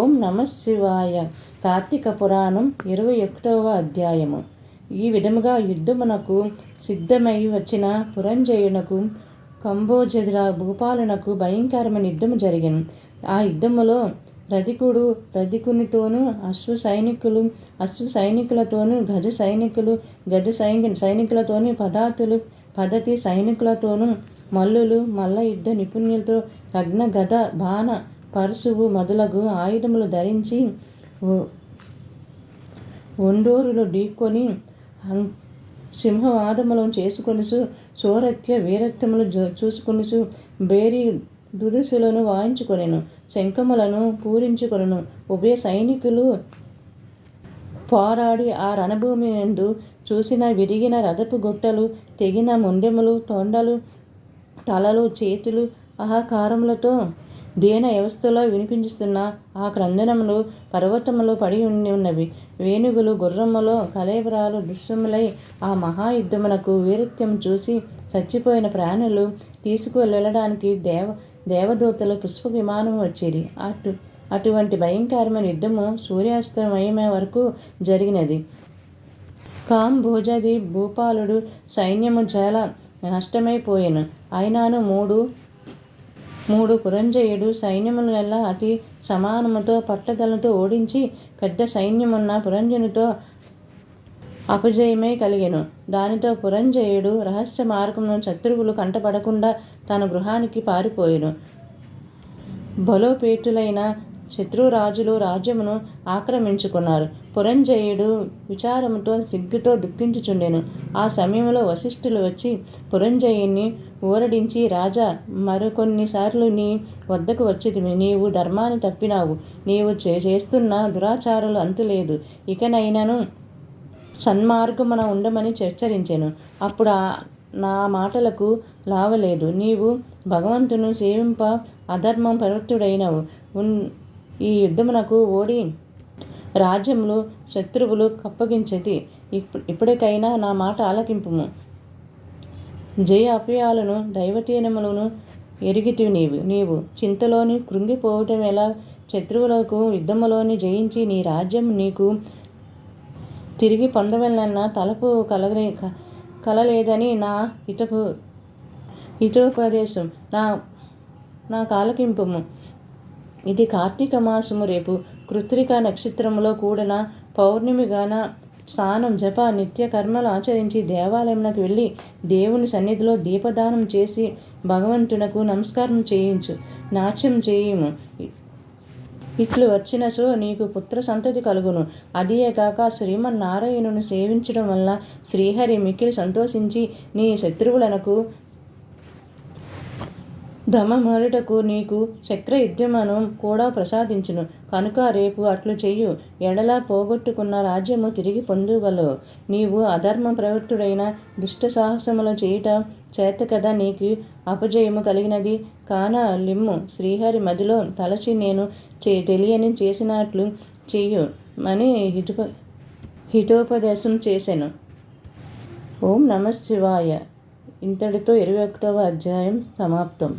ఓం నమ శివాయ. కార్తీక పురాణం 21వ అధ్యాయము. ఈ విధముగా యుద్ధమునకు సిద్ధమై వచ్చిన పురంజయునకు కంబోజర భూపాలునకు భయంకరమైన యుద్ధము జరిగెను. ఆ యుద్ధములో రధికునితోనూ అశ్వసైనికులతోనూ గజ సైనికులతోనూ పద్ధతి సైనికులతోనూ మల్లులు మల్ల యుద్ధ నిపుణులతో ఖడ్గ గద బాణ పరశువు మొదలగు ఆయుధములు ధరించి ఒండోరులు ఢీకొని సింహవాదములను చేసుకొనుచు సోరథ్య వీరత్వములు చూసుకొనుచు బేరీ దుదుసులను వాయించుకొనెను, శంఖములను పూరించుకొనెను. ఉభయ సైనికులు పోరాడి ఆ రణభూమి యందు చూసిన విరిగిన రథపు గుట్టలు, తెగిన మొండెములు, తొండలు, తలలు, చేతులు ఆహాకారములతో దీన వ్యవస్థలో వినిపిస్తున్న ఆ క్రందనములు పర్వతములు పడి ఉన్నవి. వేణుగులు గుర్రములో కళేబరాలు దృశ్యములై ఆ మహాయుద్ధమునకు వీరత్వం చూసి చచ్చిపోయిన ప్రాణులు తీసుకువెళ్ళడానికి దేవదూతలు పుష్ప విమానం వచ్చిరి. అటువంటి భయంకరమైన యుద్ధము సూర్యాస్తమయమే వరకు జరిగినది. కాంబోజది భూపాలుడు సైన్యము చాలా నష్టమైపోయెను. అయినాను మూడు పురంజయుడు సైన్యములెల్లా అతి సమానముతో పట్టుదలతో ఓడించి పెద్ద సైన్యమున్న పురంజయునితో అపజయమే కలిగెను. దానితో పురంజయుడు రహస్య మార్గమును శత్రువులు కంటపడకుండా తన గృహానికి పారిపోయెను. బలోపేతులైన శత్రురాజులు రాజ్యమును ఆక్రమించుకున్నారు. పురంజయుడు విచారముతో సిగ్గుతో దుఃఖించుచుండెను. ఆ సమయంలో వశిష్ఠులు వచ్చి పురంజయుని ఊరడించి, రాజా, మరికొన్నిసార్లు నీ వద్దకు వచ్చితిమి. నీవు ధర్మాన్ని తప్పినావు. నీవు చేస్తున్న దురాచారాలు అంతులేదు. ఇకనైనను సన్మార్గమున ఉండమని హెచ్చరించెను. అప్పుడు నా మాటలకు లావలేదు. నీవు భగవంతుని సేవింప అధర్మం ప్రవృత్తుడైనవు. ఈ యుద్ధమునకు ఓడి రాజ్యములు శత్రువులు కప్పగించితి. ఇప్పటికైనా నా మాట ఆలకింపుము. జయ అపయాలను దైవతీనములను ఎరిగితివి. నీవు చింతలోని కృంగిపోవటమేలా? శత్రువులకు యుద్ధములోని జయించి నీ రాజ్యం నీకు తిరిగి పొందవలెనన్న తలపు కలలేదని నా హితోపదేశం నా కాలకింపుము. ఇది కార్తీక మాసము. రేపు కృత్తిక నక్షత్రములో కూడిన పౌర్ణమిగాన స్నానం జప నిత్య కర్మలు ఆచరించి దేవాలయమునకు వెళ్ళి దేవుని సన్నిధిలో దీపదానం చేసి భగవంతునకు నమస్కారం చేయించు. నాట్యం చేయుము. ఇట్లు వచ్చినచో నీకు పుత్ర సంతతి కలుగును. అదియేగాక శ్రీమన్నారాయణుని సేవించడం వల్ల శ్రీహరి మిక్కిలి సంతోషించి నీ శత్రువులకు దమమరుటకు నీకు చక్రయుద్ధమును కూడా ప్రసాదించును. కనుక రేపు అట్లు చెయ్యు. ఎడల పోగొట్టుకున్న రాజ్యము తిరిగి పొందగలవు. నీవు అధర్మ ప్రవృత్తుడైన దుష్ట సాహసములు చేయుట చేత కదా నీకు అపజయము కలిగినది. కాన లిమ్ము. శ్రీహరి మదిలో తలచి నేను తెలియని చేసినట్లు చెయ్యు అని హితోపదేశం చేసెను. ఓం నమ శివాయ. ఇంతటితో 21వ అధ్యాయం సమాప్తం.